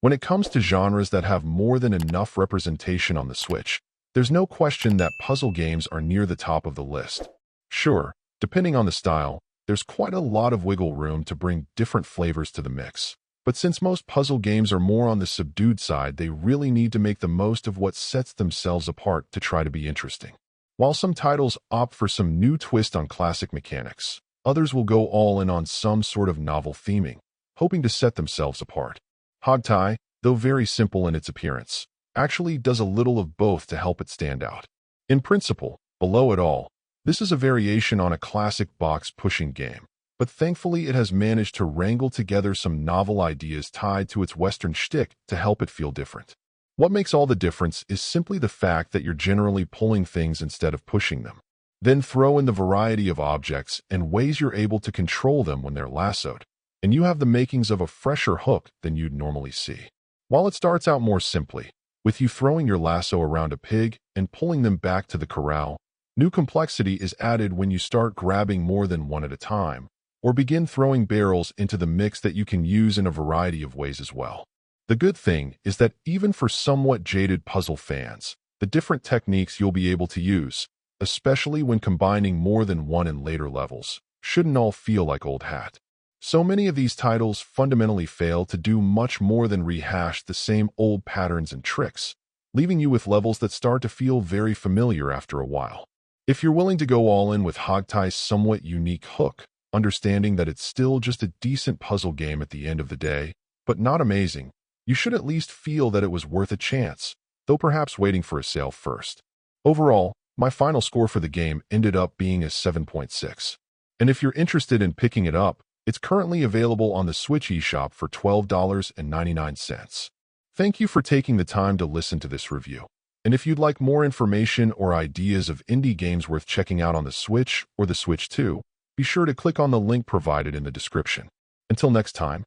When it comes to genres that have more than enough representation on the Switch, there's no question that puzzle games are near the top of the list. Sure, depending on the style, there's quite a lot of wiggle room to bring different flavors to the mix. But since most puzzle games are more on the subdued side, they really need to make the most of what sets themselves apart to try to be interesting. While some titles opt for some new twist on classic mechanics, others will go all in on some sort of novel theming, hoping to set themselves apart. Hogtie, though very simple in its appearance, actually does a little of both to help it stand out. In principle, below it all, this is a variation on a classic box-pushing game, but thankfully it has managed to wrangle together some novel ideas tied to its Western shtick to help it feel different. What makes all the difference is simply the fact that you're generally pulling things instead of pushing them. Then throw in the variety of objects and ways you're able to control them when they're lassoed, and you have the makings of a fresher hook than you'd normally see. While it starts out more simply, with you throwing your lasso around a pig and pulling them back to the corral, new complexity is added when you start grabbing more than one at a time, or begin throwing barrels into the mix that you can use in a variety of ways as well. The good thing is that even for somewhat jaded puzzle fans, the different techniques you'll be able to use, especially when combining more than one in later levels, shouldn't all feel like old hat. So many of these titles fundamentally fail to do much more than rehash the same old patterns and tricks, leaving you with levels that start to feel very familiar after a while. If you're willing to go all in with Hogtie's somewhat unique hook, understanding that it's still just a decent puzzle game at the end of the day, but not amazing, you should at least feel that it was worth a chance, though perhaps waiting for a sale first. Overall, my final score for the game ended up being a 7.6. And if you're interested in picking it up, it's currently available on the Switch eShop for $12.99. Thank you for taking the time to listen to this review. And if you'd like more information or ideas of indie games worth checking out on the Switch or the Switch 2, be sure to click on the link provided in the description. Until next time.